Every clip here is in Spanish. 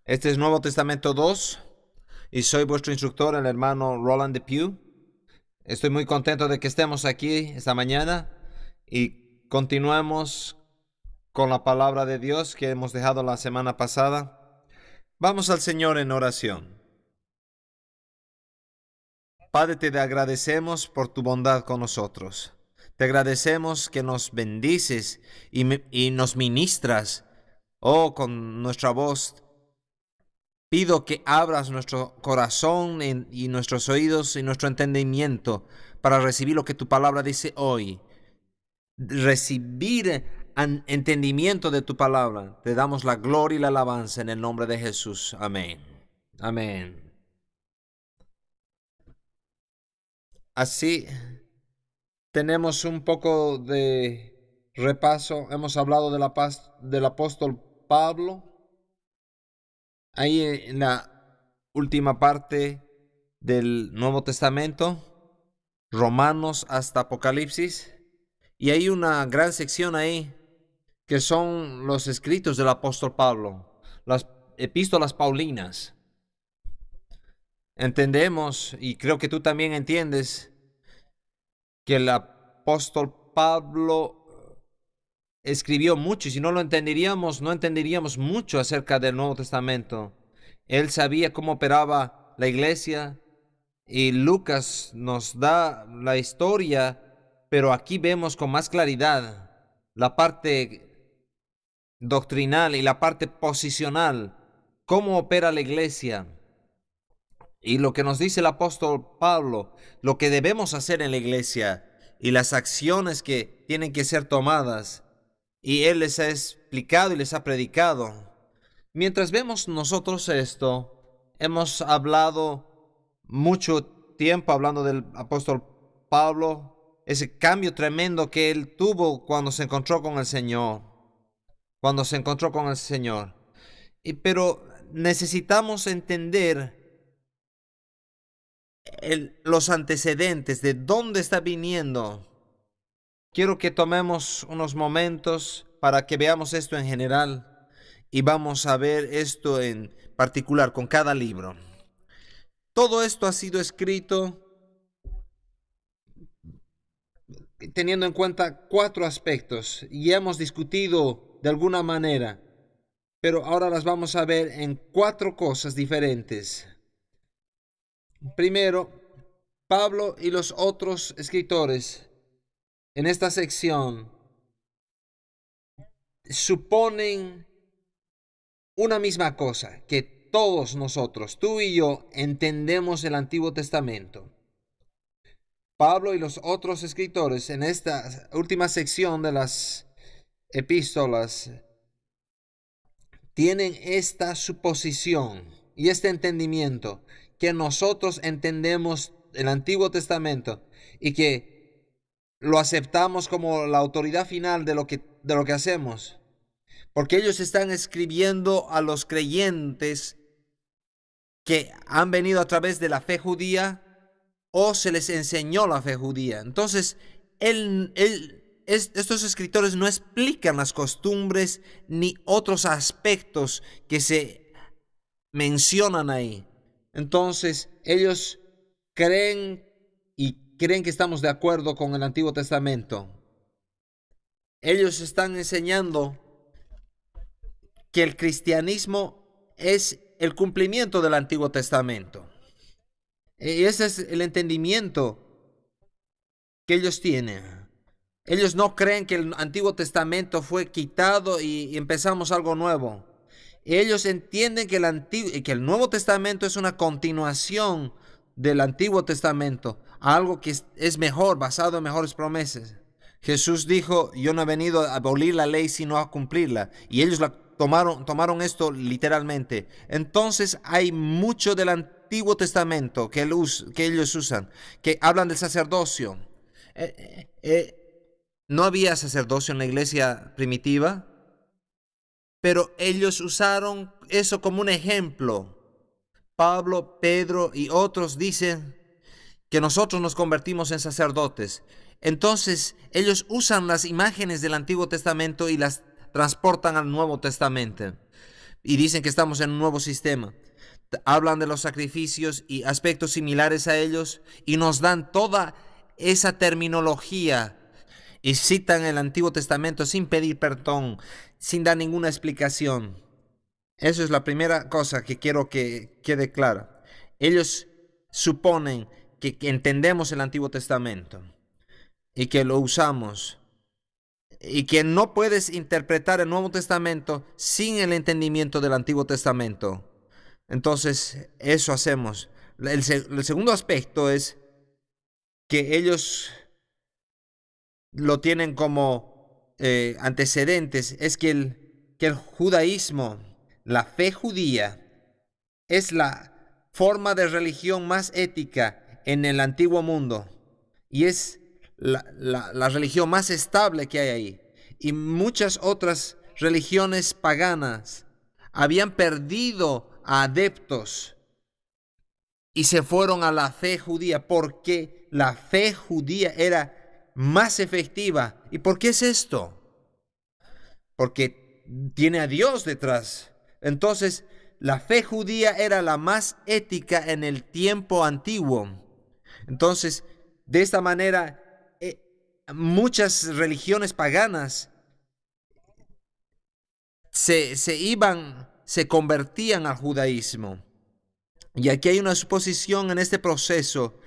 Este es Nuevo Testamento 2 y soy vuestro instructor, el hermano Roland Depew. Estoy muy contento de que estemos aquí esta mañana y continuemos con la palabra de Dios que hemos dejado la semana pasada. Vamos al Señor en oración. Padre, te agradecemos por tu bondad con nosotros. Te agradecemos que nos bendices y nos ministras, con nuestra voz. Pido que abras nuestro corazón y nuestros oídos y nuestro entendimiento para recibir lo que tu palabra dice hoy. Recibir entendimiento de tu palabra. Te damos la gloria y la alabanza en el nombre de Jesús. Amén. Amén. Así tenemos un poco de repaso. Hemos hablado de del apóstol Pablo. Ahí en la última parte del Nuevo Testamento, Romanos hasta Apocalipsis, y hay una gran sección ahí que son los escritos del apóstol Pablo, las epístolas paulinas. Entendemos, y creo que tú también entiendes, que el apóstol Pablo escribió mucho, y si no lo entenderíamos, no entenderíamos mucho acerca del Nuevo Testamento. Él sabía cómo operaba la iglesia, y Lucas nos da la historia, pero aquí vemos con más claridad la parte doctrinal y la parte posicional, cómo opera la iglesia. Y lo que nos dice el apóstol Pablo, lo que debemos hacer en la iglesia y las acciones que tienen que ser tomadas. Y él les ha explicado y les ha predicado. Mientras vemos nosotros esto, hemos hablado mucho tiempo hablando del apóstol Pablo, ese cambio tremendo que él tuvo cuando se encontró con el Señor. Pero necesitamos entender los antecedentes, de dónde está viniendo. Quiero que tomemos unos momentos para que veamos esto en general y vamos a ver esto en particular con cada libro. Todo esto ha sido escrito teniendo en cuenta 4 aspectos y hemos discutido de alguna manera, pero ahora las vamos a ver en 4 cosas diferentes. Primero, Pablo y los otros escritores en esta sección suponen una misma cosa, que todos nosotros, tú y yo, entendemos el Antiguo Testamento. Pablo y los otros escritores en esta última sección de las epístolas tienen esta suposición y este entendimiento, que nosotros entendemos el Antiguo Testamento y que lo aceptamos como la autoridad final de lo que hacemos. Porque ellos están escribiendo a los creyentes que han venido a través de la fe judía o se les enseñó la fe judía. Entonces, estos escritores no explican las costumbres ni otros aspectos que se mencionan ahí. Entonces, ellos creen que estamos de acuerdo con el Antiguo Testamento. Ellos están enseñando que el cristianismo es el cumplimiento del Antiguo Testamento. Y ese es el entendimiento que ellos tienen. Ellos no creen que el Antiguo Testamento fue quitado y empezamos algo nuevo. Ellos entienden que el Nuevo Testamento es una continuación del Antiguo Testamento, algo que es mejor, basado en mejores promesas. Jesús dijo: yo no he venido a abolir la ley sino a cumplirla. Y ellos tomaron esto literalmente. Entonces hay mucho del Antiguo Testamento que ellos usan, que hablan del sacerdocio. No había sacerdocio en la iglesia primitiva, pero ellos usaron eso como un ejemplo. Pablo, Pedro y otros dicen que nosotros nos convertimos en sacerdotes. Entonces ellos usan las imágenes del Antiguo Testamento y las transportan al Nuevo Testamento. y dicen que estamos en un nuevo sistema. Hablan de los sacrificios y aspectos similares a ellos y nos dan toda esa terminología y citan el Antiguo Testamento sin pedir perdón, sin dar ninguna explicación. Eso es la primera cosa que quiero que quede clara. Ellos suponen que entendemos el Antiguo Testamento y que lo usamos, y que no puedes interpretar el Nuevo Testamento sin el entendimiento del Antiguo Testamento. Entonces, eso hacemos. El segundo aspecto es que ellos lo tienen como antecedentes, es que el judaísmo, la fe judía, es la forma de religión más ética en el antiguo mundo y es la religión más estable que hay ahí. Y muchas otras religiones paganas habían perdido a adeptos y se fueron a la fe judía porque la fe judía era más efectiva. ¿Y por qué es esto? Porque tiene a Dios detrás. Entonces, la fe judía era la más ética en el tiempo antiguo. Entonces, de esta manera, muchas religiones paganas se convertían al judaísmo. Y aquí hay una suposición en este proceso.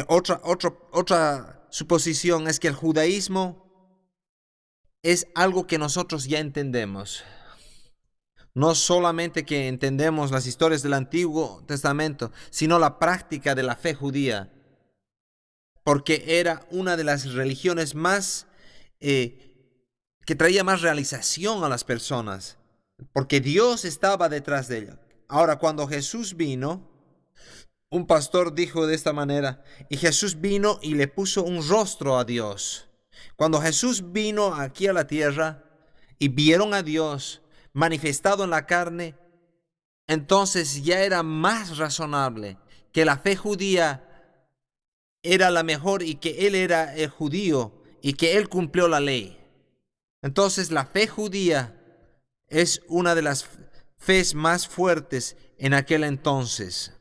Otra suposición es que el judaísmo es algo que nosotros ya entendemos. No solamente que entendemos las historias del Antiguo Testamento, sino la práctica de la fe judía. Porque era una de las religiones más que traía más realización a las personas. Porque Dios estaba detrás de ella. Ahora, cuando Jesús vino, un pastor dijo de esta manera, y Jesús vino y le puso un rostro a Dios. Cuando Jesús vino aquí a la tierra y vieron a Dios manifestado en la carne, entonces ya era más razonable que la fe judía era la mejor y que Él era el judío y que Él cumplió la ley. Entonces la fe judía es una de las fes más fuertes en aquel entonces.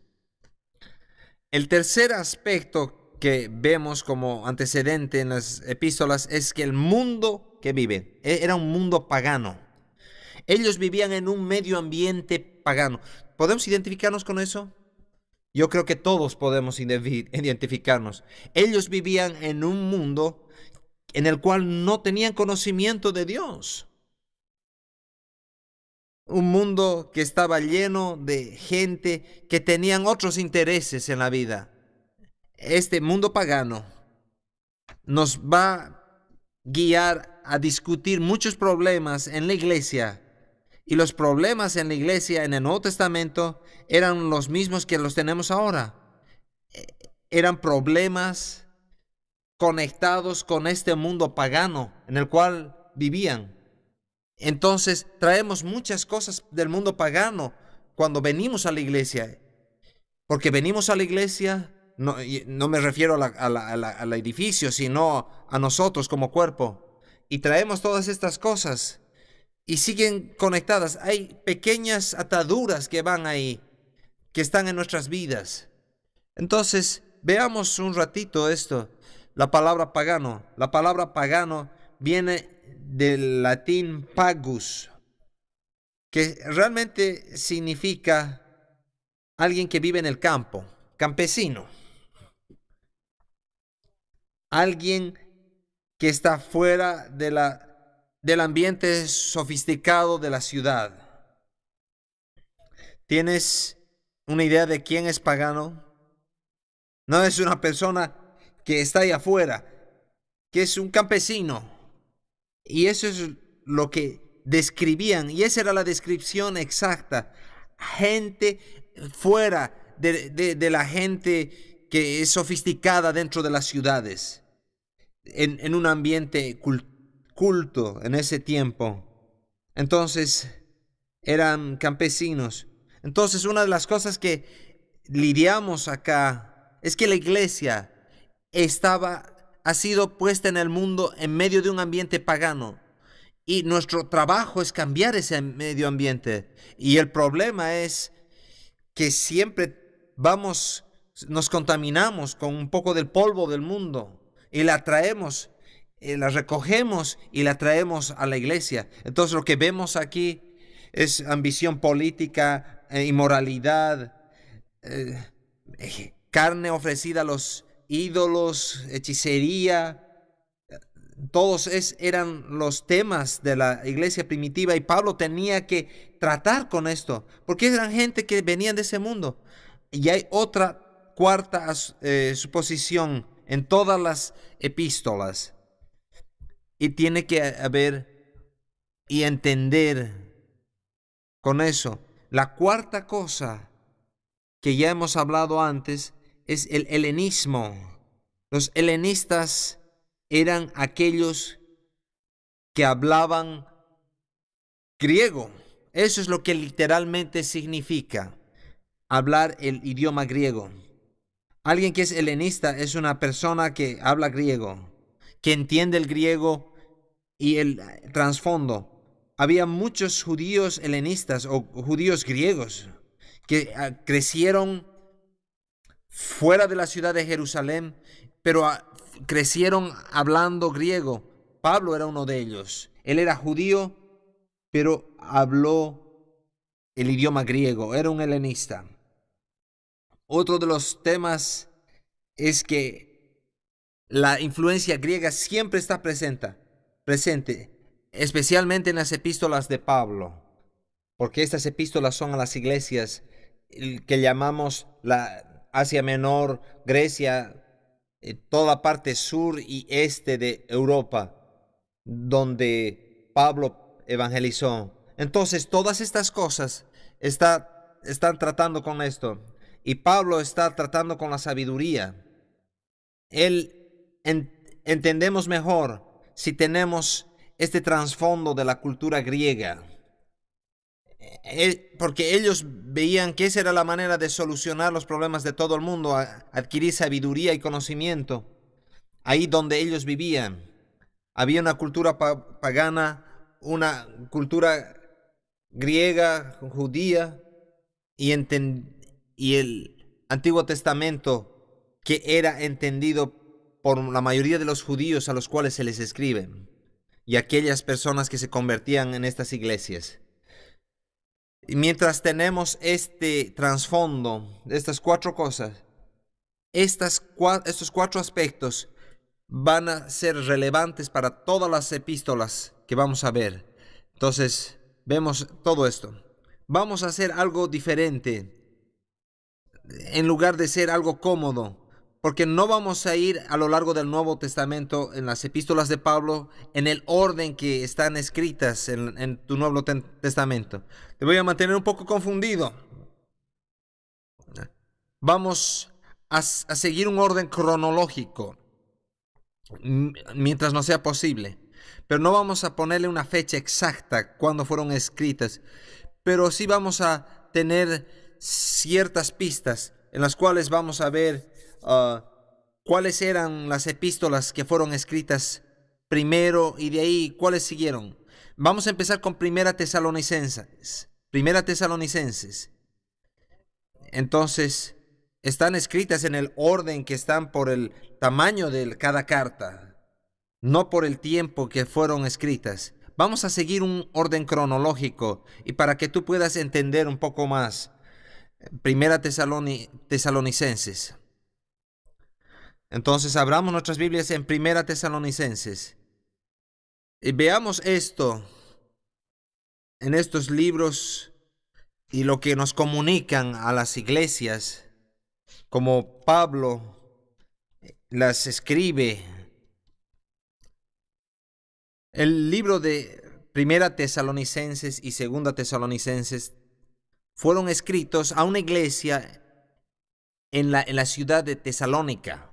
El tercer aspecto que vemos como antecedente en las epístolas es que el mundo que viven era un mundo pagano. Ellos vivían en un medio ambiente pagano. ¿Podemos identificarnos con eso? Yo creo que todos podemos identificarnos. Ellos vivían en un mundo en el cual no tenían conocimiento de Dios. Un mundo que estaba lleno de gente que tenían otros intereses en la vida. Este mundo pagano nos va a guiar a discutir muchos problemas en la iglesia. Y los problemas en la iglesia en el Nuevo Testamento eran los mismos que los tenemos ahora. Eran problemas conectados con este mundo pagano en el cual vivían. Entonces traemos muchas cosas del mundo pagano cuando venimos a la iglesia. Porque venimos a la iglesia, no me refiero al edificio, sino a nosotros como cuerpo. Y traemos todas estas cosas y siguen conectadas. Hay pequeñas ataduras que van ahí, que están en nuestras vidas. Entonces, veamos un ratito esto. La palabra pagano. La palabra pagano viene del latín pagus, que realmente significa alguien que vive en el campo, campesino. Alguien que está fuera del ambiente sofisticado de la ciudad. ¿Tienes una idea de quién es pagano? No es una persona que está ahí afuera, que es un campesino. Y eso es lo que describían, y esa era la descripción exacta. Gente fuera de la gente que es sofisticada dentro de las ciudades, en un ambiente culto en ese tiempo. Entonces, eran campesinos. Entonces, una de las cosas que lidiamos acá es que la iglesia ha sido puesta en el mundo en medio de un ambiente pagano. y nuestro trabajo es cambiar ese medio ambiente. Y el problema es que siempre nos contaminamos con un poco del polvo del mundo y la traemos, la recogemos y la traemos a la iglesia. Entonces lo que vemos aquí es ambición política, inmoralidad, carne ofrecida a los ídolos, hechicería. Todos eran los temas de la iglesia primitiva y Pablo tenía que tratar con esto, porque eran gente que venían de ese mundo. Y hay otra cuarta suposición en todas las epístolas, y tiene que haber y entender con eso. La cuarta cosa que ya hemos hablado antes es el helenismo. Los helenistas eran aquellos que hablaban griego. Eso es lo que literalmente significa hablar el idioma griego. Alguien que es helenista es una persona que habla griego, que entiende el griego y el trasfondo. Había muchos judíos helenistas o judíos griegos que crecieron fuera de la ciudad de Jerusalén, pero crecieron hablando griego. Pablo era uno de ellos. Él era judío, pero habló el idioma griego. Era un helenista. Otro de los temas es que la influencia griega siempre está presente, especialmente en las epístolas de Pablo, porque estas epístolas son a las iglesias que llamamos la Asia Menor, Grecia, toda parte sur y este de Europa, donde Pablo evangelizó. Entonces, todas estas cosas están tratando con esto. Y Pablo está tratando con la sabiduría. Entendemos mejor si tenemos este trasfondo de la cultura griega. Porque ellos veían que esa era la manera de solucionar los problemas de todo el mundo, adquirir sabiduría y conocimiento ahí donde ellos vivían. Había una cultura pagana, una cultura griega, judía, y el Antiguo Testamento que era entendido por la mayoría de los judíos a los cuales se les escribe, y aquellas personas que se convertían en estas iglesias. Y mientras tenemos este trasfondo de estas cuatro cosas, estos cuatro aspectos van a ser relevantes para todas las epístolas que vamos a ver. Entonces, vemos todo esto. Vamos a hacer algo diferente en lugar de ser algo cómodo, porque no vamos a ir a lo largo del Nuevo Testamento en las epístolas de Pablo en el orden que están escritas en tu Nuevo Testamento. Te voy a mantener un poco confundido. Vamos a seguir un orden cronológico mientras no sea posible, pero no vamos a ponerle una fecha exacta cuando fueron escritas, pero sí vamos a tener ciertas pistas en las cuales vamos a ver cuáles eran las epístolas que fueron escritas primero y de ahí cuáles siguieron. Vamos a empezar con Primera Tesalonicenses. Entonces, están escritas en el orden que están por el tamaño de cada carta, no por el tiempo que fueron escritas. Vamos a seguir un orden cronológico y para que tú puedas entender un poco más. Primera Tesalonicenses. Entonces abramos nuestras Biblias en Primera Tesalonicenses y veamos esto en estos libros y lo que nos comunican a las iglesias, como Pablo las escribe. El libro de Primera Tesalonicenses y Segunda Tesalonicenses fueron escritos a una iglesia en la ciudad de Tesalónica.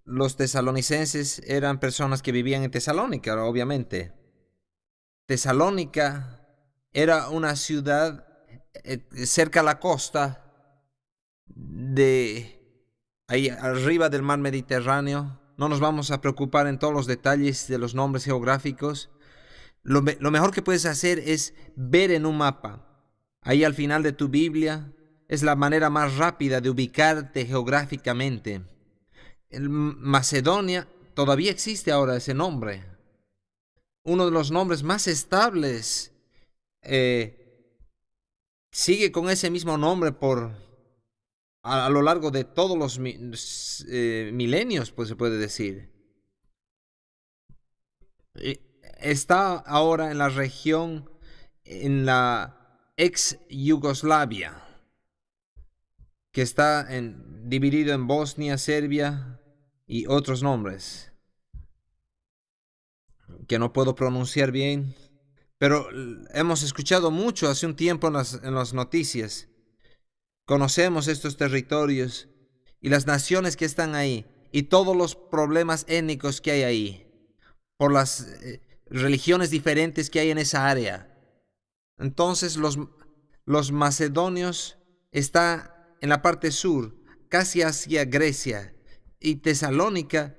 Los tesalonicenses eran personas que vivían en Tesalónica, obviamente. Tesalónica era una ciudad cerca a la costa de ahí arriba del mar Mediterráneo, no nos vamos a preocupar en todos los detalles de los nombres geográficos. Lo mejor que puedes hacer es ver en un mapa. Ahí al final de tu Biblia es la manera más rápida de ubicarte geográficamente. En Macedonia todavía existe ahora ese nombre. Uno de los nombres más estables sigue con ese mismo nombre a lo largo de todos los milenios, pues se puede decir. Está ahora en la región, en la ex Yugoslavia, que está dividido en Bosnia, Serbia y otros nombres que no puedo pronunciar bien, pero hemos escuchado mucho hace un tiempo en las noticias. Conocemos estos territorios y las naciones que están ahí y todos los problemas étnicos que hay ahí por las religiones diferentes que hay en esa área. Entonces los macedonios están en la parte sur, casi hacia Grecia, y Tesalónica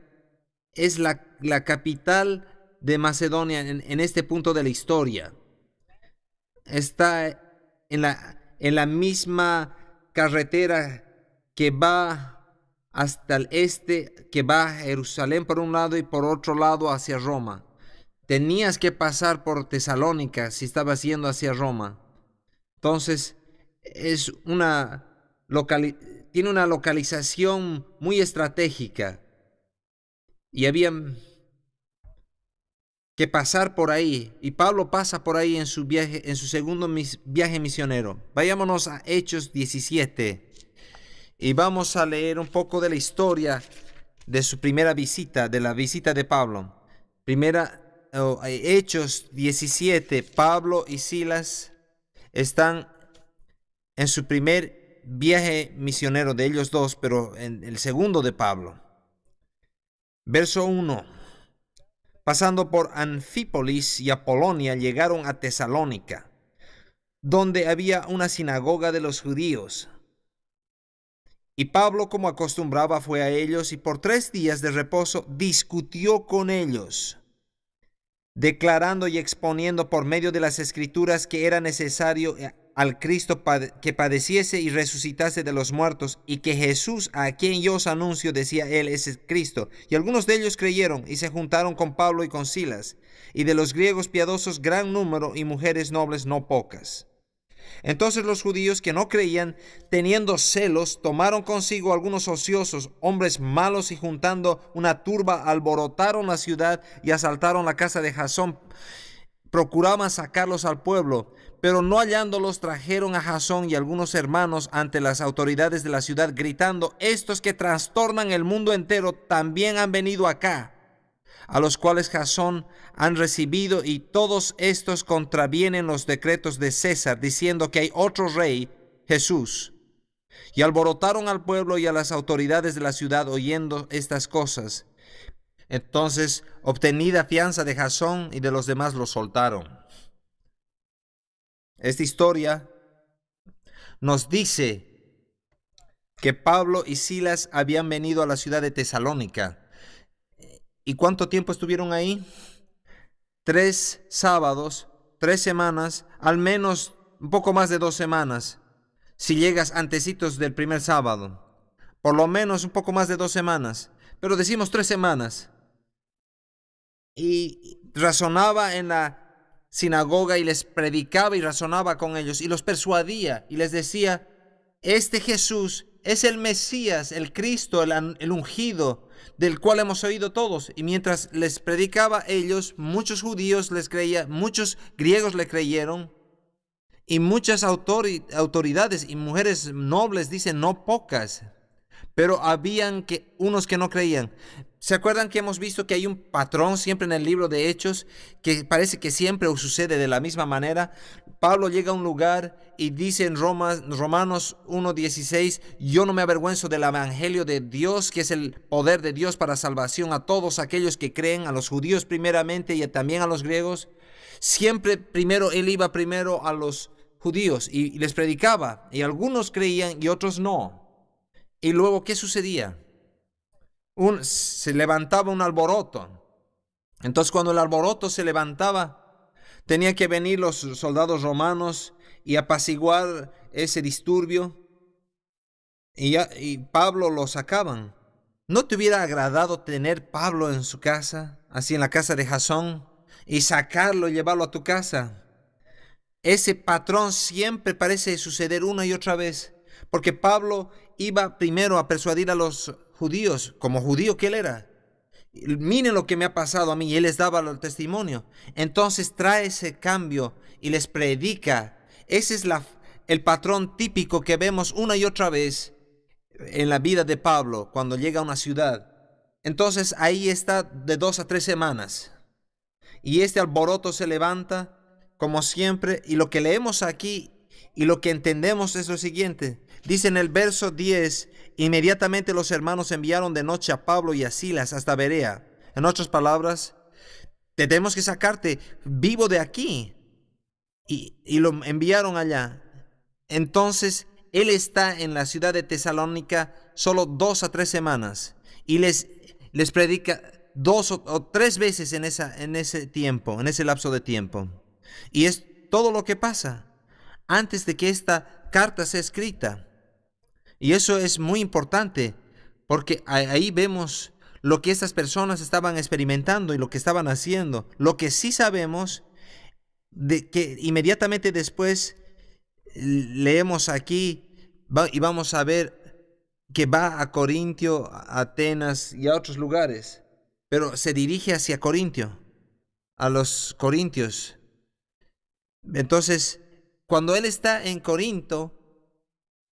es la capital de Macedonia en este punto de la historia. Está en la misma carretera que va hasta el este, que va a Jerusalén por un lado y por otro lado hacia Roma. Tenías que pasar por Tesalónica si estabas yendo hacia Roma. Entonces, tiene una localización muy estratégica y había que pasar por ahí, y Pablo pasa por ahí en su viaje, en su segundo viaje misionero. Vayámonos a Hechos 17 y vamos a leer un poco de la historia de su primera visita, de la visita de Pablo. Hechos 17, Pablo y Silas están en su primer viaje misionero de ellos dos, pero en el segundo de Pablo. Verso 1. Pasando por Anfípolis y Apolonia, llegaron a Tesalónica, donde había una sinagoga de los judíos. Y Pablo, como acostumbraba, fue a ellos y por 3 días de reposo discutió con ellos, declarando y exponiendo por medio de las Escrituras que era necesario al Cristo que padeciese y resucitase de los muertos, y que Jesús, a quien yo os anuncio, decía él, es el Cristo. Y algunos de ellos creyeron y se juntaron con Pablo y con Silas, y de los griegos piadosos gran número, y mujeres nobles no pocas. Entonces los judíos que no creían, teniendo celos, tomaron consigo algunos ociosos, hombres malos, y juntando una turba, alborotaron la ciudad y asaltaron la casa de Jasón. Procuraban sacarlos al pueblo, pero no hallándolos, trajeron a Jasón y algunos hermanos ante las autoridades de la ciudad, gritando: estos que trastornan el mundo entero también han venido acá, a los cuales Jasón han recibido, y todos estos contravienen los decretos de César, diciendo que hay otro rey, Jesús. Y alborotaron al pueblo y a las autoridades de la ciudad oyendo estas cosas. Entonces, obtenida fianza de Jasón y de los demás, los soltaron. Esta historia nos dice que Pablo y Silas habían venido a la ciudad de Tesalónica. ¿Y cuánto tiempo estuvieron ahí? 3 sábados, 3 semanas, al menos un poco más de 2 semanas. Si llegas antecitos del primer sábado, por lo menos un poco más de 2 semanas, pero decimos 3 semanas. Y razonaba en la sinagoga y les predicaba y razonaba con ellos y los persuadía y les decía: este Jesús es el Mesías, el Cristo, el ungido, del cual hemos oído todos. Y mientras les predicaba ellos, muchos judíos les creían, muchos griegos le creyeron, y muchas autoridades y mujeres nobles, dicen, no pocas, pero habían unos que no creían. ¿Se acuerdan que hemos visto que hay un patrón siempre en el libro de Hechos, que parece que siempre sucede de la misma manera? Pablo llega a un lugar y dice en Romanos 1:16: yo no me avergüenzo del evangelio de Dios, que es el poder de Dios para salvación a todos aquellos que creen, a los judíos primeramente y también a los griegos. Siempre primero, él iba primero a los judíos y les predicaba, y algunos creían y otros no. Y luego, ¿qué sucedía? se levantaba un alboroto. Entonces cuando el alboroto se levantaba, tenían que venir los soldados romanos y apaciguar ese disturbio. Y Pablo lo sacaban. ¿No te hubiera agradado tener Pablo en su casa, así en la casa de Jasón, y sacarlo y llevarlo a tu casa? Ese patrón siempre parece suceder una y otra vez, porque Pablo iba primero a persuadir a los judíos, como judío que él era. Miren lo que me ha pasado a mí, y él les daba el testimonio. Entonces trae ese cambio y les predica. Ese es el patrón típico que vemos una y otra vez en la vida de Pablo cuando llega a una ciudad. Entonces ahí está de 2 a 3 semanas. Y este alboroto se levanta como siempre. Y lo que leemos aquí y lo que entendemos es lo siguiente. Dice en el verso 10, inmediatamente los hermanos enviaron de noche a Pablo y a Silas hasta Berea. En otras palabras, tenemos que sacarte vivo de aquí. Y lo enviaron allá. Entonces, él está en la ciudad de Tesalónica solo 2 a 3 semanas. Y les predica 2 o 3 veces en ese tiempo, en ese lapso de tiempo. Y es todo lo que pasa antes de que esta carta sea escrita. Y eso es muy importante, porque ahí vemos lo que estas personas estaban experimentando y lo que estaban haciendo. Lo que sí sabemos, de que inmediatamente después leemos aquí y vamos a ver que va a Corintio, a Atenas y a otros lugares, pero se dirige hacia Corintio, a los corintios. Entonces, cuando él está en Corinto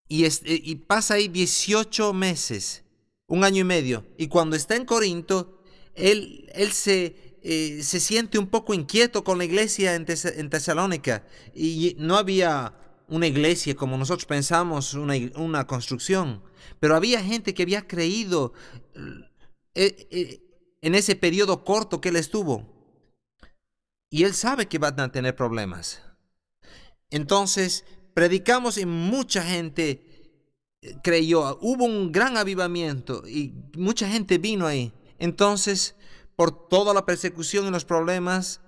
y pasa ahí 18 meses, 1 año y medio, y cuando está en Corinto, él se siente un poco inquieto con la iglesia en Tesalónica, y no había una iglesia como nosotros pensamos, una construcción, pero había gente que había creído en ese periodo corto que él estuvo, y él sabe que van a tener problemas. Entonces, predicamos y mucha gente creyó. Hubo un gran avivamiento y mucha gente vino ahí. Entonces, por toda la persecución y los problemas,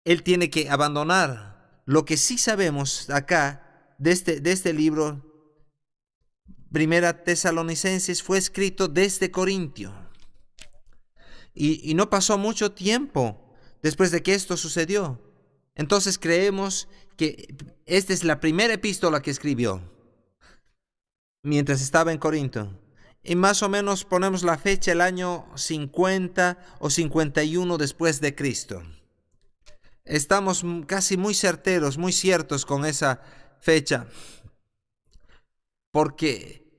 él tiene que abandonar. Lo que sí sabemos acá de este libro, Primera Tesalonicenses, fue escrito desde Corintio. Y no pasó mucho tiempo después de que esto sucedió. Entonces creemos que esta es la primera epístola que escribió mientras estaba en Corinto. Y más o menos ponemos la fecha, el año 50 o 51 después de Cristo. Estamos casi muy certeros, muy ciertos con esa fecha, porque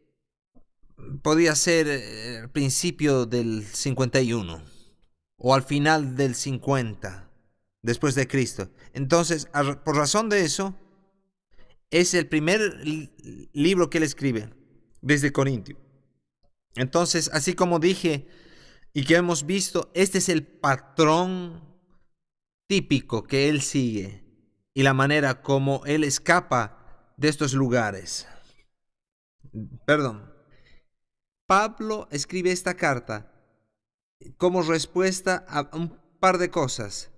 podía ser el principio del 51 o al final del 50 después de Cristo. Entonces, por razón de eso, es el primer libro que él escribe desde Corintio. Entonces, así como dije y que hemos visto, este es el patrón típico que él sigue y la manera como él escapa de estos lugares. Perdón. Pablo escribe esta carta como respuesta a un par de cosas.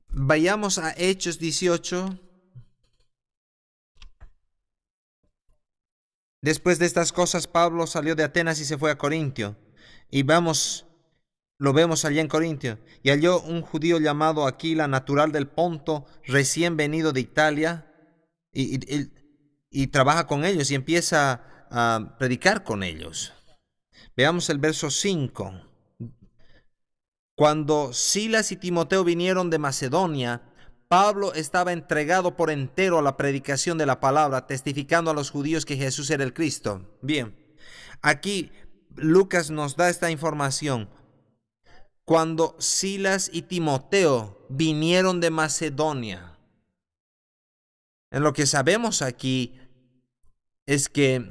Vayamos a Hechos 18. Después de estas cosas, Pablo salió de Atenas y se fue a Corintio. Y lo vemos allá en Corintio. Y halló un judío llamado Aquila, natural del Ponto, recién venido de Italia, y trabaja con ellos y empieza a predicar con ellos. Veamos el verso 5. Cuando Silas y Timoteo vinieron de Macedonia, Pablo estaba entregado por entero a la predicación de la palabra, testificando a los judíos que Jesús era el Cristo. Bien, aquí Lucas nos da esta información. Cuando Silas y Timoteo vinieron de Macedonia. En lo que sabemos aquí es que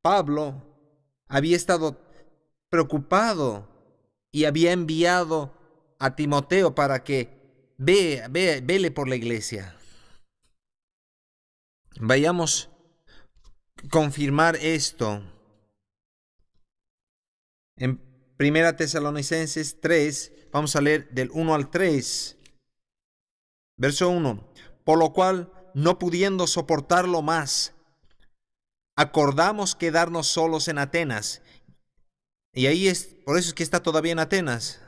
Pablo había estado preocupado y había enviado a Timoteo para que vele por la iglesia. Vayamos a confirmar esto En 1 Tesalonicenses 3, vamos a leer del 1 al 3. Verso 1. Por lo cual, no pudiendo soportarlo más, acordamos quedarnos solos en Atenas. Y ahí por eso es que está todavía en Atenas.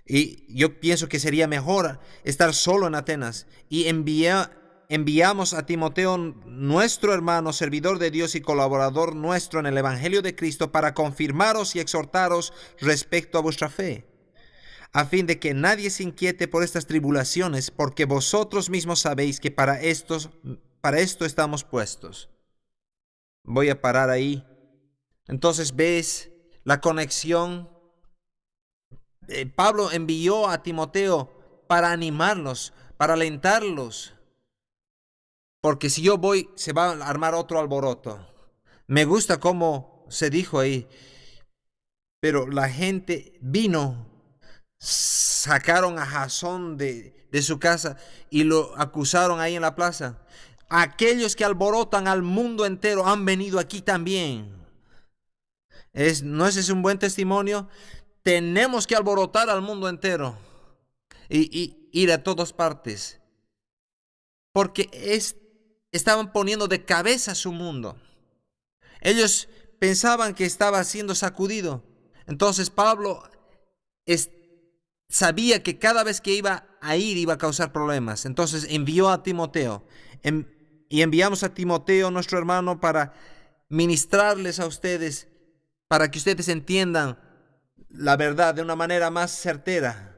Y yo pienso que sería mejor estar solo en Atenas. Y enviamos a Timoteo, nuestro hermano, servidor de Dios y colaborador nuestro en el Evangelio de Cristo, para confirmaros y exhortaros respecto a vuestra fe, a fin de que nadie se inquiete por estas tribulaciones, porque vosotros mismos sabéis que para esto estamos puestos. Voy a parar ahí. Entonces ves la conexión. Pablo envió a Timoteo para animarlos, para alentarlos, porque si yo voy, se va a armar otro alboroto. Me gusta cómo se dijo ahí, pero la gente vino, sacaron a Jasón de su casa y lo acusaron ahí en la plaza. Aquellos que alborotan al mundo entero han venido aquí también. ¿No ese es un buen testimonio? Tenemos que alborotar al mundo entero y ir a todas partes, porque estaban poniendo de cabeza su mundo. Ellos pensaban que estaba siendo sacudido. Entonces Pablo sabía que cada vez que iba a ir iba a causar problemas. Entonces envió a Timoteo. Y enviamos a Timoteo, nuestro hermano, para ministrarles a ustedes, para que ustedes entiendan la verdad de una manera más certera.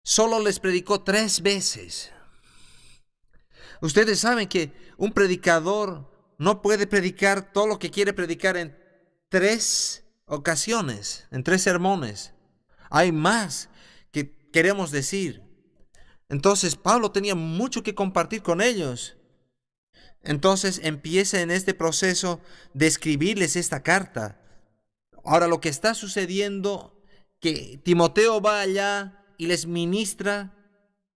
Solo les predicó 3 veces. Ustedes saben que un predicador no puede predicar todo lo que quiere predicar en 3 ocasiones, en 3 sermones. Hay más que queremos decir. Entonces Pablo tenía mucho que compartir con ellos. Entonces empieza en este proceso de escribirles esta carta. Ahora lo que está sucediendo, que Timoteo va allá y les ministra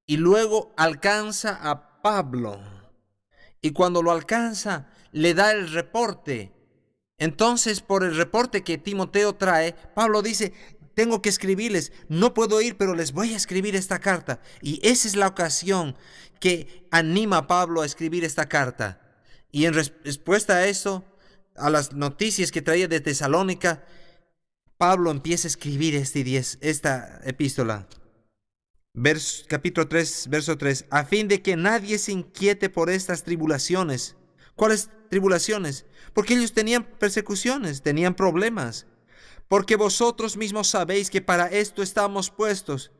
y luego alcanza a Pablo. Y cuando lo alcanza, le da el reporte. Entonces, por el reporte que Timoteo trae, Pablo dice: tengo que escribirles, no puedo ir, pero les voy a escribir esta carta. Y esa es la ocasión que anima a Pablo a escribir esta carta. Y en respuesta a eso, a las noticias que traía de Tesalónica, Pablo empieza a escribir esta epístola. Capítulo 3, verso 3. A fin de que nadie se inquiete por estas tribulaciones. ¿Cuáles tribulaciones? Porque ellos tenían persecuciones, tenían problemas. Porque vosotros mismos sabéis que para esto estamos puestos.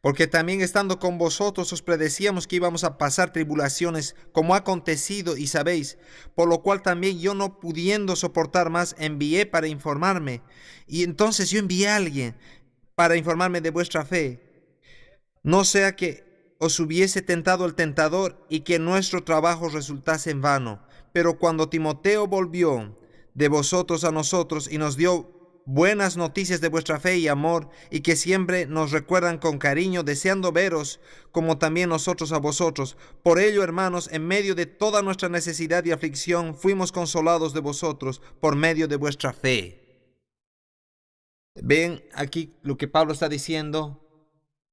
Porque también estando con vosotros os predecíamos que íbamos a pasar tribulaciones, como ha acontecido y sabéis. Por lo cual también yo, no pudiendo soportar más, envié para informarme. Y entonces yo envié a alguien para informarme de vuestra fe. No sea que os hubiese tentado el tentador y que nuestro trabajo resultase en vano. Pero cuando Timoteo volvió de vosotros a nosotros y nos dio buenas noticias de vuestra fe y amor, y que siempre nos recuerdan con cariño, deseando veros, como también nosotros a vosotros. Por ello, hermanos, en medio de toda nuestra necesidad y aflicción, fuimos consolados de vosotros por medio de vuestra fe. Ven aquí lo que Pablo está diciendo.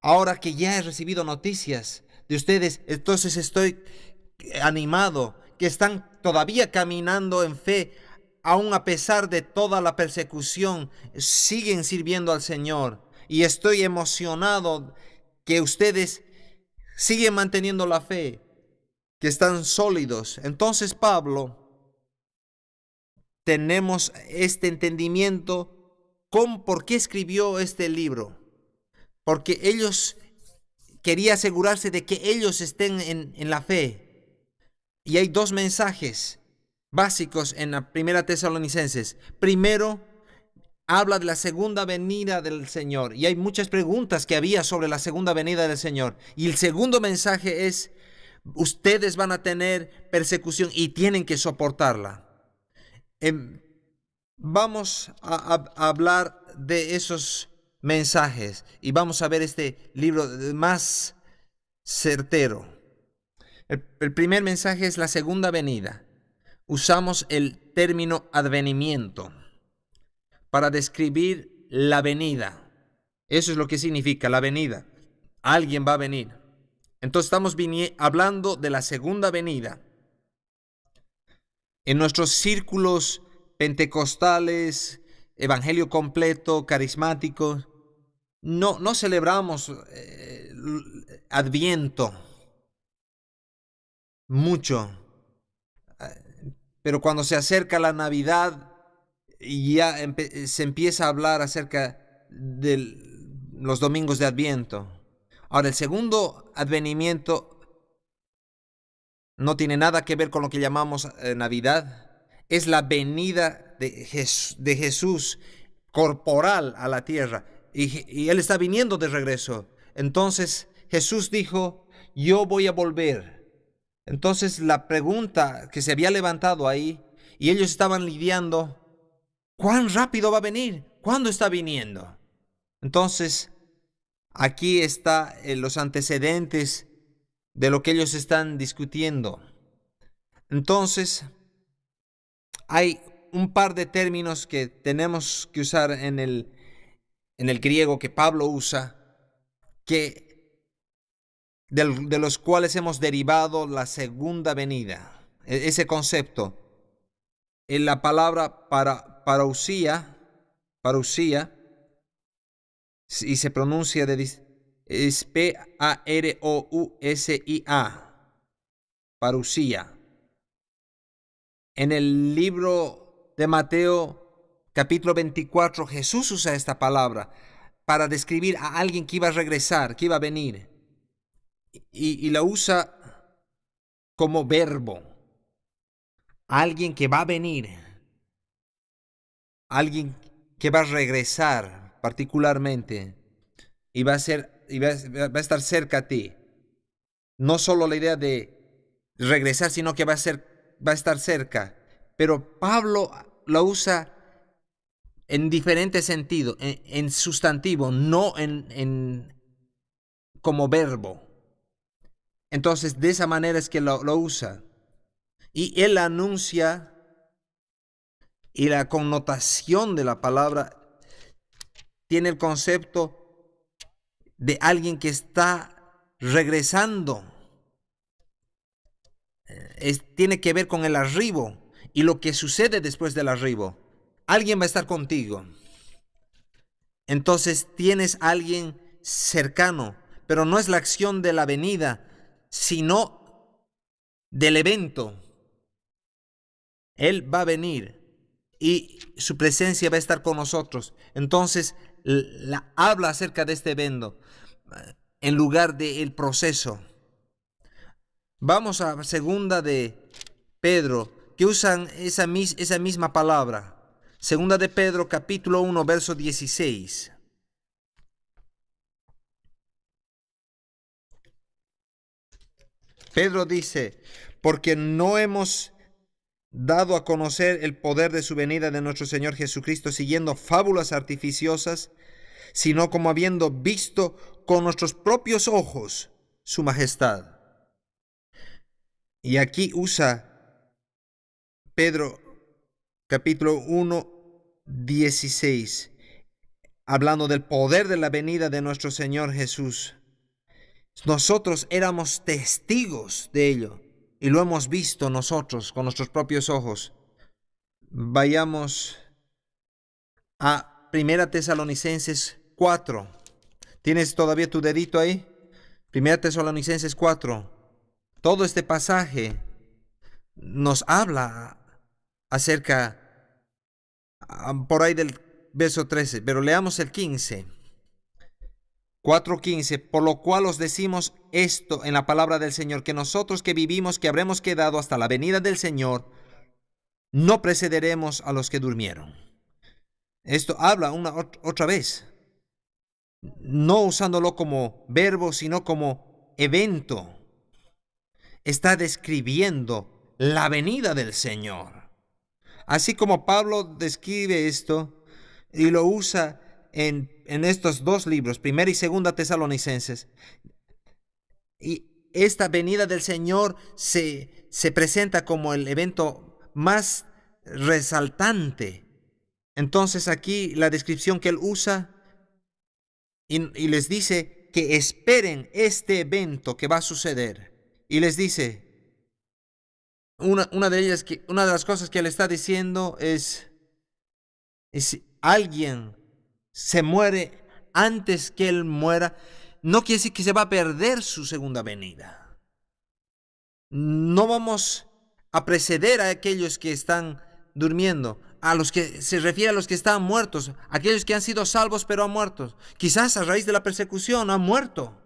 Ahora que ya he recibido noticias de ustedes, entonces estoy animado, que están todavía caminando en fe, aún a pesar de toda la persecución, siguen sirviendo al Señor. Y estoy emocionado que ustedes siguen manteniendo la fe, que están sólidos. Entonces, Pablo, tenemos este entendimiento por qué escribió este libro. Porque quería asegurarse de que ellos estén en la fe. Y hay 2 mensajes básicos en la 1 Tesalonicenses. Primero, habla de la segunda venida del Señor. Y hay muchas preguntas que había sobre la segunda venida del Señor. Y el segundo mensaje es: ustedes van a tener persecución y tienen que soportarla. Vamos a hablar de esos mensajes y vamos a ver este libro más certero. El primer mensaje es la segunda venida. Usamos el término advenimiento. para describir la venida. Eso es lo que significa la venida. Alguien va a venir. Entonces estamos hablando de la segunda venida. En nuestros círculos pentecostales, evangelio completo, carismáticos, no celebramos Adviento mucho, pero cuando se acerca la Navidad ya se empieza a hablar acerca de los domingos de Adviento. Ahora, el segundo advenimiento no tiene nada que ver con lo que llamamos Navidad. Es la venida de Jesús corporal a la tierra. Y Él está viniendo de regreso. Entonces Jesús dijo, yo voy a volver. Entonces la pregunta que se había levantado ahí, y ellos estaban lidiando, ¿cuán rápido va a venir? ¿Cuándo está viniendo? Entonces, aquí está los antecedentes de lo que ellos están discutiendo. Entonces, hay un par de términos que tenemos que usar en el griego que Pablo usa, de los cuales hemos derivado la segunda venida. Ese concepto, en la palabra parousia, y se pronuncia es P-A-R-O-U-S-I-A, parousia. En el libro de Mateo, capítulo 24, Jesús usa esta palabra para describir a alguien que iba a regresar, que iba a venir. Y la usa como verbo. Alguien que va a venir. Alguien que va a regresar particularmente. Y va a estar cerca a ti. No solo la idea de regresar, sino que va a estar cerca. Pero Pablo la usa en diferente sentido, en sustantivo, no como verbo. Entonces, de esa manera es que lo usa. Y él anuncia, y la connotación de la palabra tiene el concepto de alguien que está regresando. Tiene que ver con el arribo y lo que sucede después del arribo. Alguien va a estar contigo. Entonces tienes a alguien cercano, pero no es la acción de la venida, sino del evento. Él va a venir y su presencia va a estar con nosotros. Entonces habla acerca de este evento en lugar del proceso. Vamos a segunda de Pedro, que usan esa misma palabra. Segunda de Pedro, capítulo 1, verso 16. Pedro dice, porque no hemos dado a conocer el poder de su venida de nuestro Señor Jesucristo siguiendo fábulas artificiosas, sino como habiendo visto con nuestros propios ojos su majestad. Y aquí usa Pedro capítulo 1, 16, hablando del poder de la venida de nuestro Señor Jesús. Nosotros éramos testigos de ello y lo hemos visto nosotros con nuestros propios ojos. Vayamos a 1 Tesalonicenses 4. ¿Tienes todavía tu dedito ahí? 1 Tesalonicenses 4. Todo este pasaje nos habla acerca, por ahí del verso 13, pero leamos el 15. 4:15, por lo cual os decimos esto en la palabra del Señor, que nosotros que vivimos, que habremos quedado hasta la venida del Señor, no precederemos a los que durmieron. Esto habla otra vez, no usándolo como verbo, sino como evento. Está describiendo la venida del Señor. Así como Pablo describe esto y lo usa en estos dos libros, Primera y Segunda Tesalonicenses. Y esta venida del Señor se presenta como el evento más resaltante Entonces aquí la descripción que él usa y les dice que esperen este evento que va a suceder. Y les dice, una de ellas, una de las cosas que él está diciendo es si alguien se muere antes que él muera, no quiere decir que se va a perder su segunda venida. No vamos a preceder a aquellos que están durmiendo, a los que se refiere a los que están muertos, aquellos que han sido salvos pero han muerto. Quizás a raíz de la persecución han muerto.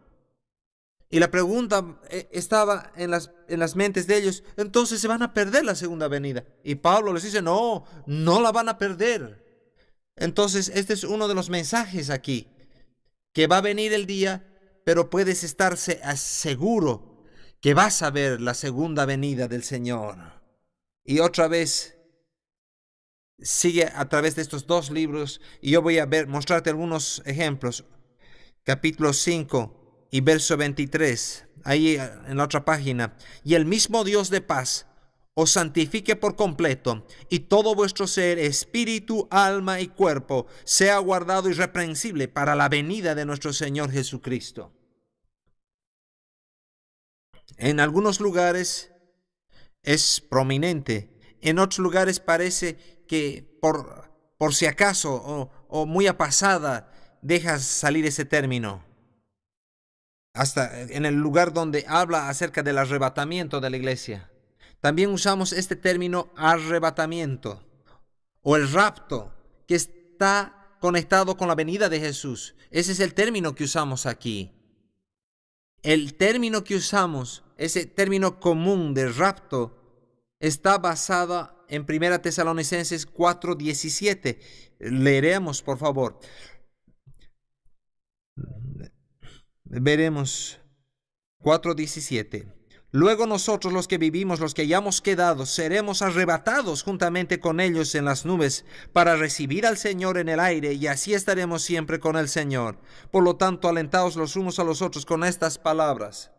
Y la pregunta estaba en las mentes de ellos, entonces se van a perder la segunda venida. Y Pablo les dice, no, no la van a perder. Entonces este es uno de los mensajes aquí, que va a venir el día, pero puedes estarse seguro que vas a ver la segunda venida del Señor. Y otra vez sigue a través de estos dos libros y yo voy a mostrarte algunos ejemplos. Capítulo 5 y verso 23, ahí en la otra página. Y el mismo Dios de paz os santifique por completo, y todo vuestro ser, espíritu, alma y cuerpo, sea guardado irreprensible para la venida de nuestro Señor Jesucristo. En algunos lugares es prominente, en otros lugares parece que por si acaso o muy a pasada dejas salir ese término. Hasta en el lugar donde habla acerca del arrebatamiento de la iglesia. También usamos este término arrebatamiento o el rapto, que está conectado con la venida de Jesús. Ese es el término que usamos aquí. El término que usamos, ese término común de rapto, está basado en 1 Tesalonicenses 4:17. Leeremos, por favor. Veremos 4:17. Luego nosotros los que vivimos, los que hayamos quedado, seremos arrebatados juntamente con ellos en las nubes para recibir al Señor en el aire, y así estaremos siempre con el Señor. Por lo tanto, alentaos los unos a los otros con estas palabras.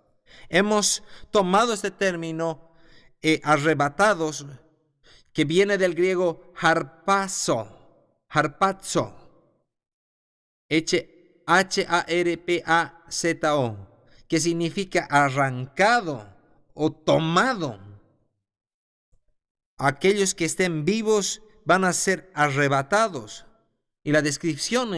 Hemos tomado este término arrebatados, que viene del griego harpazo, Harpazo, que significa arrancado o tomado. Aquellos que estén vivos van a ser arrebatados. Y la descripción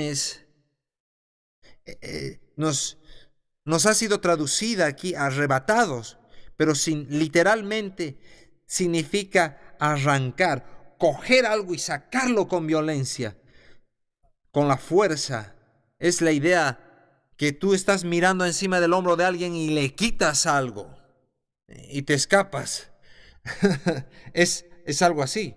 nos ha sido traducida aquí, arrebatados, pero literalmente significa arrancar, coger algo y sacarlo con violencia, con la fuerza. Es la idea que tú estás mirando encima del hombro de alguien y le quitas algo y te escapas. Es algo así.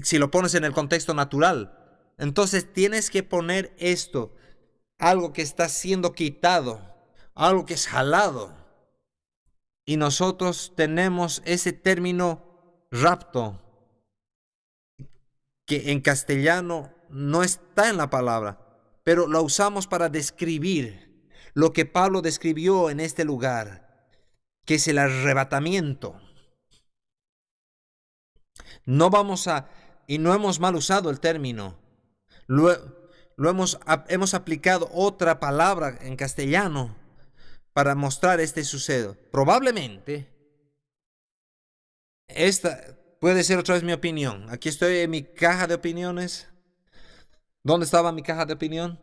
Si lo pones en el contexto natural. Entonces tienes que poner esto, algo que está siendo quitado, algo que es jalado. Y nosotros tenemos ese término rapto, que en castellano no está en la palabra, pero lo usamos para describir lo que Pablo describió en este lugar, que es el arrebatamiento. No hemos mal usado el término. Hemos aplicado otra palabra en castellano para mostrar este suceso. Probablemente, esta puede ser otra vez mi opinión. Aquí estoy en mi caja de opiniones. ¿Dónde estaba mi caja de opinión?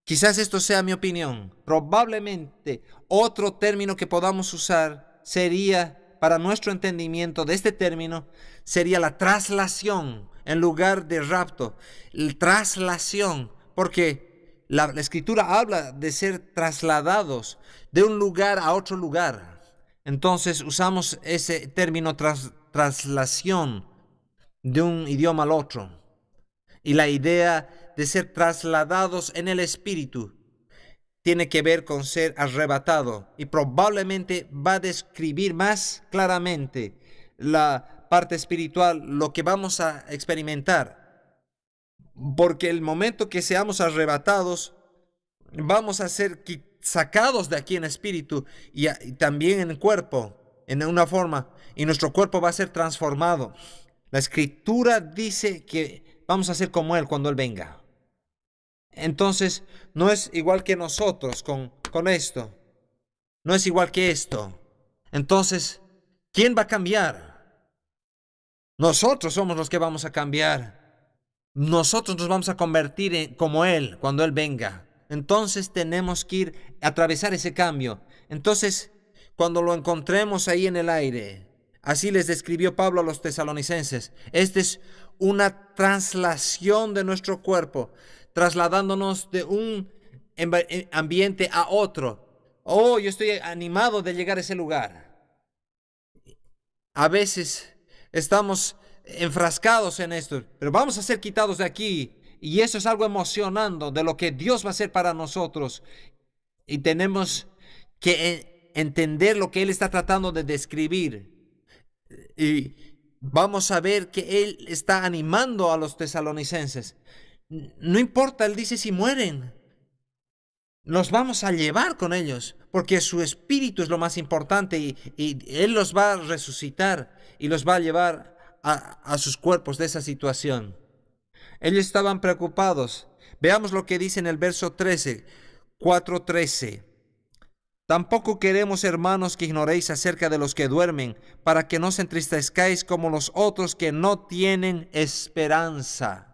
Quizás esto sea mi opinión. Probablemente otro término que podamos usar sería, para nuestro entendimiento de este término, sería la traslación en lugar de rapto. La traslación, porque la escritura habla de ser trasladados de un lugar a otro lugar. Entonces usamos ese término traslación de un idioma al otro. Y la idea de ser trasladados en el espíritu tiene que ver con ser arrebatado, y probablemente va a describir más claramente la parte espiritual, lo que vamos a experimentar. Porque el momento que seamos arrebatados, vamos a ser sacados de aquí en espíritu y también en el cuerpo, en una forma, y nuestro cuerpo va a ser transformado. La escritura dice que vamos a ser como Él cuando Él venga. Entonces, no es igual que nosotros con esto. No es igual que esto. Entonces, ¿quién va a cambiar? Nosotros somos los que vamos a cambiar. Nosotros nos vamos a convertir como Él cuando Él venga. Entonces tenemos que ir a atravesar ese cambio. Entonces, cuando lo encontremos ahí en el aire, así les describió Pablo a los tesalonicenses. Esta es una traslación de nuestro cuerpo, trasladándonos de un ambiente a otro. Oh, yo estoy animado de llegar a ese lugar. A veces estamos enfrascados en esto, pero vamos a ser quitados de aquí. Y eso es algo emocionante de lo que Dios va a hacer para nosotros. Y tenemos que entender lo que Él está tratando de describir. Y vamos a ver que Él está animando a los tesalonicenses. No importa, Él dice, si mueren, nos vamos a llevar con ellos, porque su espíritu es lo más importante y Él los va a resucitar y los va a llevar a sus cuerpos de esa situación. Ellos estaban preocupados. Veamos lo que dice en el verso 13, 4:13. Tampoco queremos, hermanos, que ignoréis acerca de los que duermen, para que no os entristezcáis como los otros que no tienen esperanza.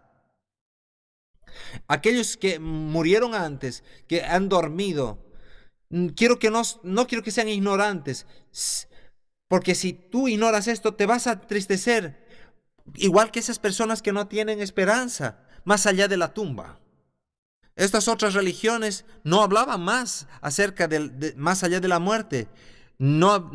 Aquellos que murieron antes, que han dormido, no quiero que sean ignorantes, porque si tú ignoras esto, te vas a entristecer, igual que esas personas que no tienen esperanza, más allá de la tumba. Estas otras religiones no hablaban más acerca más allá de la muerte. No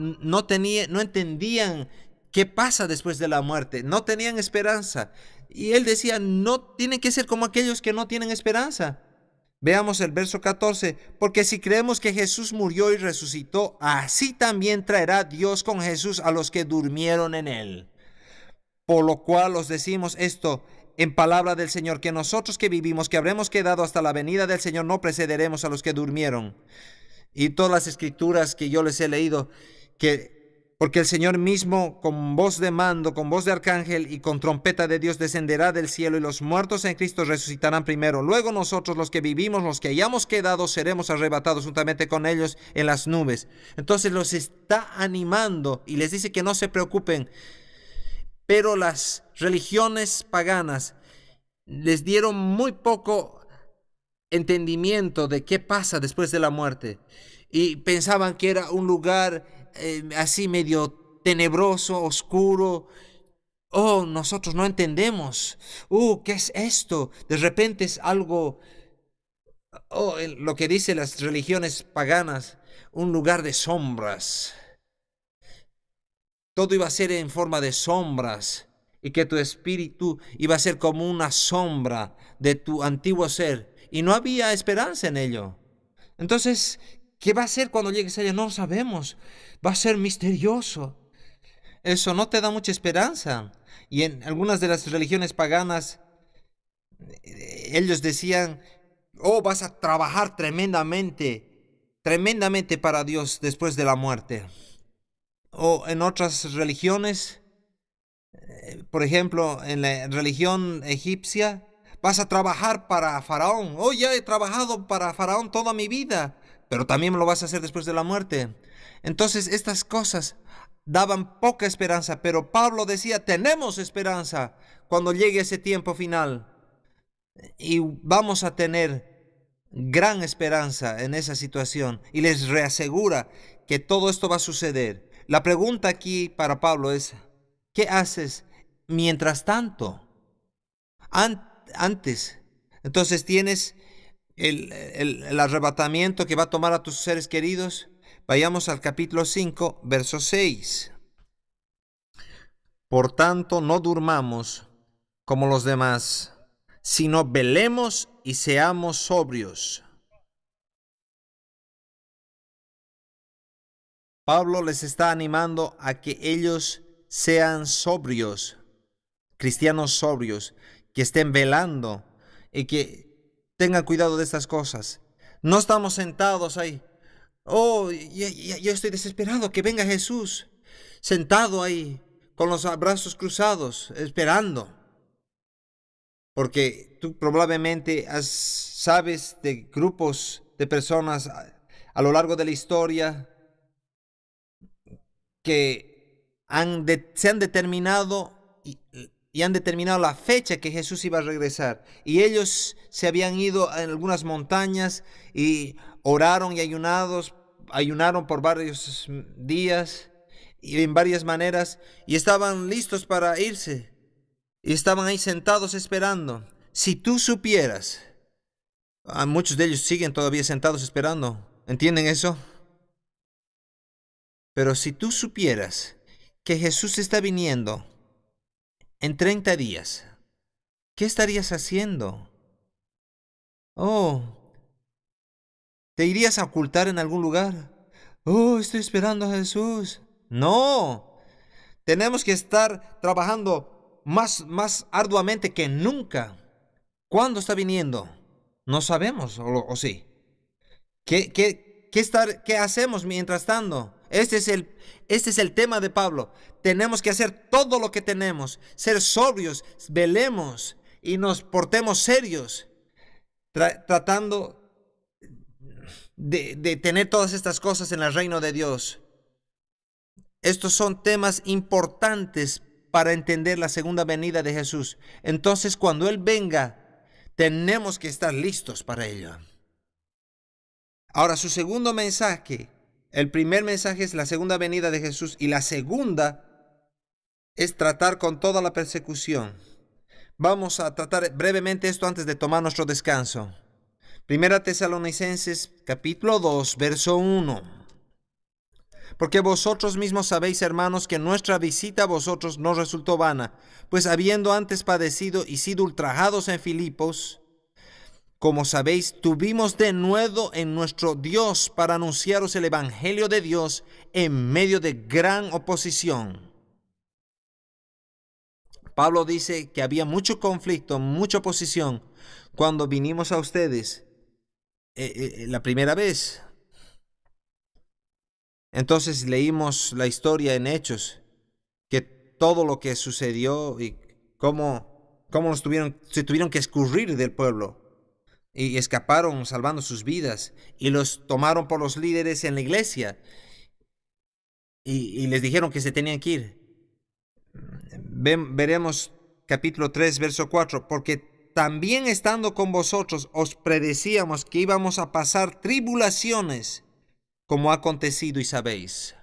entendían qué pasa después de la muerte. No tenían esperanza. Y él decía, no tienen que ser como aquellos que no tienen esperanza. Veamos el verso 14. Porque si creemos que Jesús murió y resucitó, así también traerá Dios con Jesús a los que durmieron en él. Por lo cual os decimos esto en palabra del Señor, que nosotros que vivimos, que habremos quedado hasta la venida del Señor, no precederemos a los que durmieron. Y todas las escrituras que yo les he leído, porque el Señor mismo con voz de mando, con voz de arcángel y con trompeta de Dios descenderá del cielo, y los muertos en Cristo resucitarán primero. Luego nosotros, los que vivimos, los que hayamos quedado, seremos arrebatados juntamente con ellos en las nubes. Entonces los está animando y les dice que no se preocupen. Pero las religiones paganas les dieron muy poco entendimiento de qué pasa después de la muerte. Y pensaban que era un lugar así medio tenebroso, oscuro. Oh, nosotros no entendemos. ¿Qué es esto? De repente es algo, lo que dicen las religiones paganas, un lugar de sombras. Todo iba a ser en forma de sombras y que tu espíritu iba a ser como una sombra de tu antiguo ser. Y no había esperanza en ello. Entonces, ¿qué va a ser cuando llegues allá? No lo sabemos. Va a ser misterioso. Eso no te da mucha esperanza. Y en algunas de las religiones paganas, ellos decían, vas a trabajar tremendamente para Dios después de la muerte. O en otras religiones, por ejemplo, en la religión egipcia, vas a trabajar para Faraón. Ya he trabajado para Faraón toda mi vida, pero también lo vas a hacer después de la muerte. Entonces, estas cosas daban poca esperanza, pero Pablo decía, tenemos esperanza cuando llegue ese tiempo final. Y vamos a tener gran esperanza en esa situación. Y les reasegura que todo esto va a suceder. La pregunta aquí para Pablo es, ¿qué haces mientras tanto? Antes. Entonces tienes el arrebatamiento que va a tomar a tus seres queridos. Vayamos al capítulo 5, verso 6. Por tanto, no durmamos como los demás, sino velemos y seamos sobrios. Pablo les está animando a que ellos sean sobrios, cristianos sobrios, que estén velando y que tengan cuidado de estas cosas. No estamos sentados ahí. Yo estoy desesperado que venga Jesús, sentado ahí con los brazos cruzados, esperando. porque tú probablemente sabes de grupos de personas a lo largo de la historia que se han determinado y han determinado la fecha que Jesús iba a regresar. Y ellos se habían ido a algunas montañas y oraron y ayunaron por varios días y en varias maneras, y estaban listos para irse. Y estaban ahí sentados esperando. Si tú supieras, muchos de ellos siguen todavía sentados esperando. ¿Entienden eso? Pero si tú supieras que Jesús está viniendo en 30 días, ¿qué estarías haciendo? Oh, ¿te irías a ocultar en algún lugar? Oh, estoy esperando a Jesús. No, tenemos que estar trabajando más arduamente que nunca. ¿Cuándo está viniendo? No sabemos, o sí. ¿Qué hacemos mientras tanto? Este es el tema de Pablo. Tenemos que hacer todo lo que tenemos, ser sobrios, velemos y nos portemos serios, tratando de tener todas estas cosas en el reino de Dios. Estos son temas importantes para entender la segunda venida de Jesús. Entonces, cuando Él venga, tenemos que estar listos para ello. Ahora, su segundo mensaje, el primer mensaje es la segunda venida de Jesús y la segunda es tratar con toda la persecución. Vamos a tratar brevemente esto antes de tomar nuestro descanso. Primera Tesalonicenses capítulo 2, verso 1. Porque vosotros mismos sabéis, hermanos, que nuestra visita a vosotros no resultó vana, pues habiendo antes padecido y sido ultrajados en Filipos, como sabéis, tuvimos denuedo en nuestro Dios para anunciaros el evangelio de Dios en medio de gran oposición. Pablo dice que había mucho conflicto, mucha oposición cuando vinimos a ustedes la primera vez. Entonces leímos la historia en Hechos, que todo lo que sucedió y cómo se tuvieron que escurrir del pueblo y escaparon salvando sus vidas y los tomaron por los líderes en la iglesia y les dijeron que se tenían que ir. Veremos capítulo 3, verso 4, porque también estando con vosotros os predecíamos que íbamos a pasar tribulaciones, como ha acontecido y sabéis.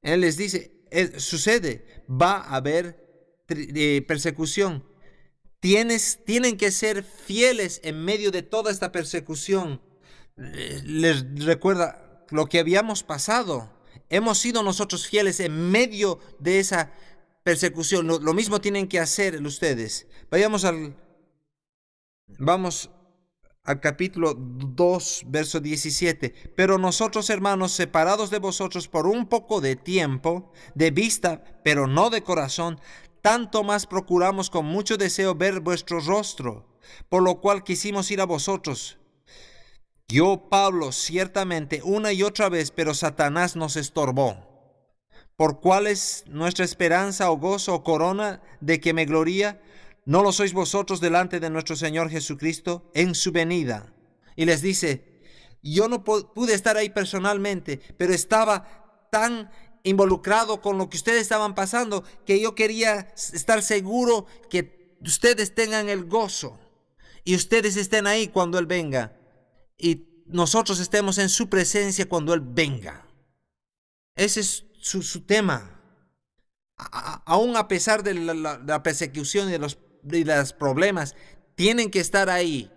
Él les dice, sucede, va a haber persecución. Tienen que ser fieles en medio de toda esta persecución. Les recuerda lo que habíamos pasado. Hemos sido nosotros fieles en medio de esa persecución. Lo mismo tienen que hacer ustedes. Vamos al capítulo 2, verso 17. Pero nosotros, hermanos, separados de vosotros por un poco de tiempo, de vista, pero no de corazón, tanto más procuramos con mucho deseo ver vuestro rostro, por lo cual quisimos ir a vosotros. Yo, Pablo, ciertamente una y otra vez, pero Satanás nos estorbó. ¿Por cuál es nuestra esperanza o gozo o corona de que me gloría? ¿No lo sois vosotros delante de nuestro Señor Jesucristo en su venida? Y les dice, yo no pude estar ahí personalmente, pero estaba tan involucrado con lo que ustedes estaban pasando que yo quería estar seguro que ustedes tengan el gozo y ustedes estén ahí cuando Él venga y nosotros estemos en su presencia cuando Él venga. Ese es su tema. Aún a pesar de la persecución y de los problemas, tienen que estar ahí.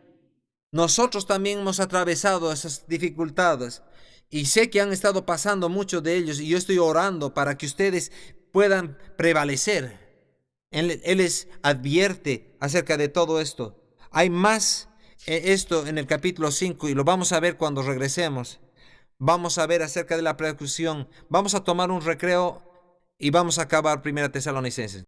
Nosotros también hemos atravesado esas dificultades y sé que han estado pasando muchos de ellos y yo estoy orando para que ustedes puedan prevalecer. Él les advierte acerca de todo esto. Hay más esto en el capítulo 5 y lo vamos a ver cuando regresemos. Vamos a ver acerca de la persecución. Vamos a tomar un recreo y vamos a acabar 1 Tesalonicenses.